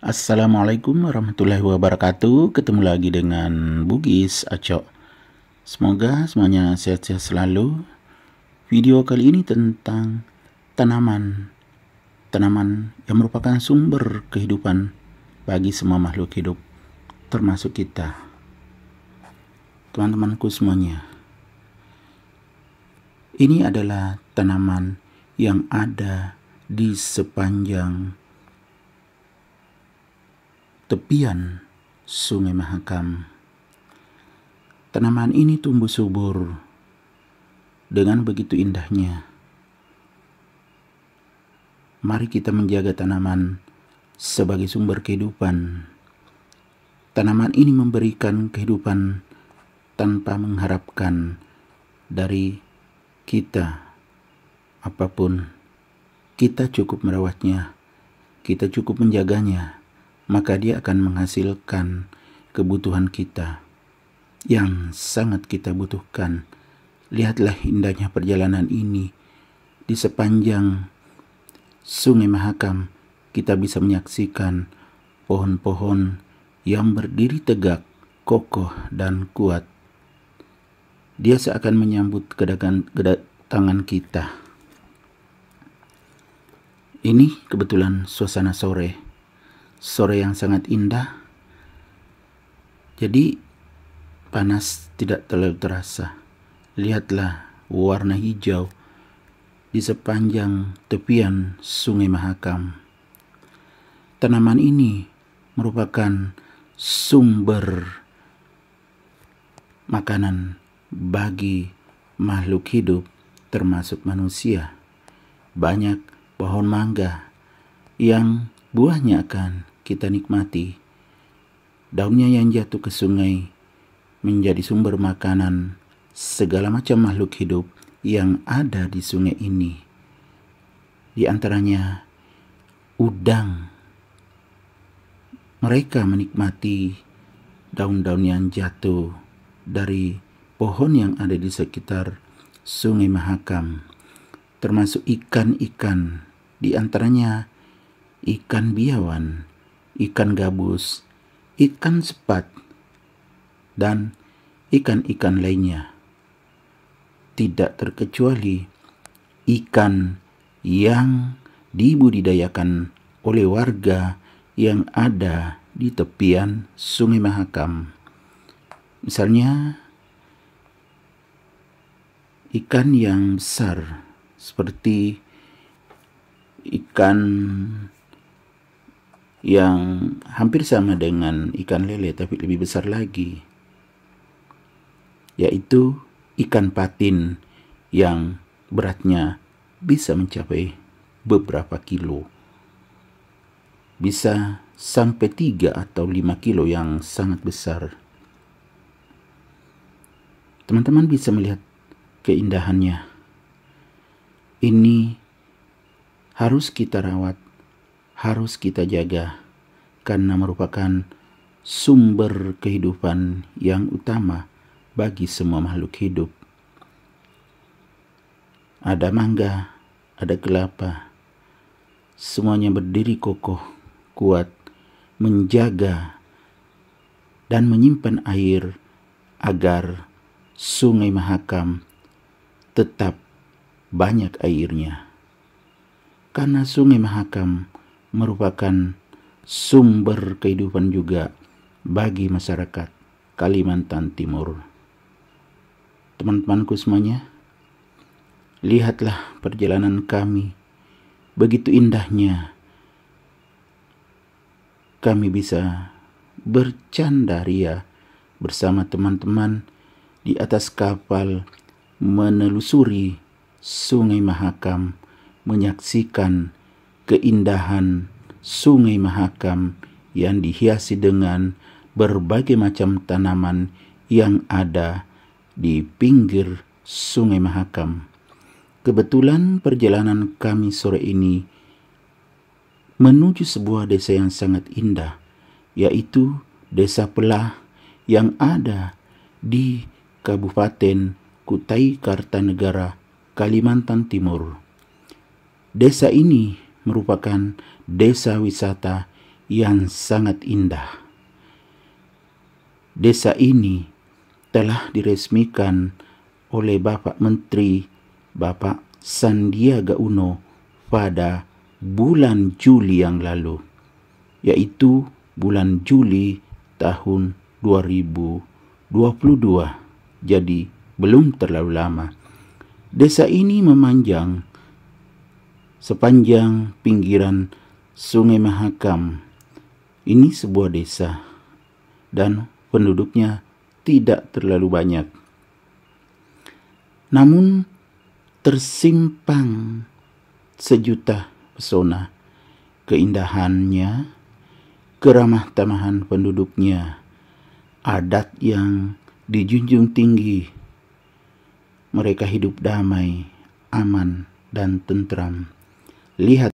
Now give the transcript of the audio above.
Assalamualaikum warahmatullahi wabarakatuh. Ketemu lagi dengan Bugis Acok. Semoga semuanya sehat-sehat selalu. Video kali ini tentang tanaman. Tanaman yang merupakan sumber kehidupan bagi semua makhluk hidup, termasuk kita. Teman-temanku semuanya. Ini adalah tanaman yang ada di sepanjang tepian Sungai Mahakam. Tanaman ini tumbuh subur dengan begitu indahnya. Mari kita menjaga tanaman sebagai sumber kehidupan. Tanaman ini memberikan kehidupan tanpa mengharapkan dari kita apapun. Kita cukup merawatnya, kita cukup menjaganya, maka dia akan menghasilkan kebutuhan kita yang sangat kita butuhkan. Lihatlah indahnya perjalanan ini. Di sepanjang Sungai Mahakam kita bisa menyaksikan pohon-pohon yang berdiri tegak, kokoh dan kuat. Dia seakan menyambut kedatangan kita. Ini kebetulan suasana sore yang sangat indah, jadi panas tidak terlalu terasa. Lihatlah warna hijau di sepanjang tepian Sungai Mahakam. Tanaman ini merupakan sumber makanan bagi makhluk hidup, termasuk manusia. Banyak pohon mangga yang buahnya akan kita nikmati. Daunnya yang jatuh ke sungai menjadi sumber makanan segala macam makhluk hidup yang ada di sungai ini. Di antaranya udang. Mereka menikmati daun-daun yang jatuh dari pohon yang ada di sekitar Sungai Mahakam, termasuk ikan-ikan. Di antaranya ikan biawan, ikan gabus, ikan sepat, dan ikan-ikan lainnya. Tidak terkecuali ikan yang dibudidayakan oleh warga yang ada di tepian Sungai Mahakam. Misalnya ikan yang besar seperti ikan yang hampir sama dengan ikan lele tapi lebih besar lagi, yaitu ikan patin yang beratnya bisa mencapai beberapa kilo, bisa sampai 3 atau 5 kilo yang sangat besar. Teman-teman bisa melihat keindahannya. Ini harus kita rawat, harus kita jaga, karena merupakan sumber kehidupan yang utama bagi semua makhluk hidup. Ada mangga, ada kelapa, semuanya berdiri kokoh, kuat, menjaga dan menyimpan air agar Sungai Mahakam tetap banyak airnya. Karena Sungai Mahakam merupakan sumber kehidupan juga bagi masyarakat Kalimantan Timur. Teman-temanku semuanya, lihatlah perjalanan kami. Begitu indahnya kami bisa bercanda ria bersama teman-teman di atas kapal menelusuri Sungai Mahakam, menyaksikan keindahan Sungai Mahakam yang dihiasi dengan berbagai macam tanaman yang ada di pinggir Sungai Mahakam. Kebetulan perjalanan kami sore ini menuju sebuah desa yang sangat indah, yaitu Desa Pelah yang ada di Kabupaten Kutai Kartanegara, Kalimantan Timur. Desa ini merupakan desa wisata yang sangat indah. Desa ini telah diresmikan oleh Bapak Menteri Bapak Sandiaga Uno pada bulan Juli yang lalu, yaitu bulan Juli tahun 2022. Jadi belum terlalu lama. Desa ini memanjang sepanjang pinggiran Sungai Mahakam. Ini sebuah desa dan penduduknya tidak terlalu banyak. Namun tersimpan sejuta pesona, keindahannya, keramah tamahan penduduknya, adat yang dijunjung tinggi. Mereka hidup damai, aman, dan tentram. Lihat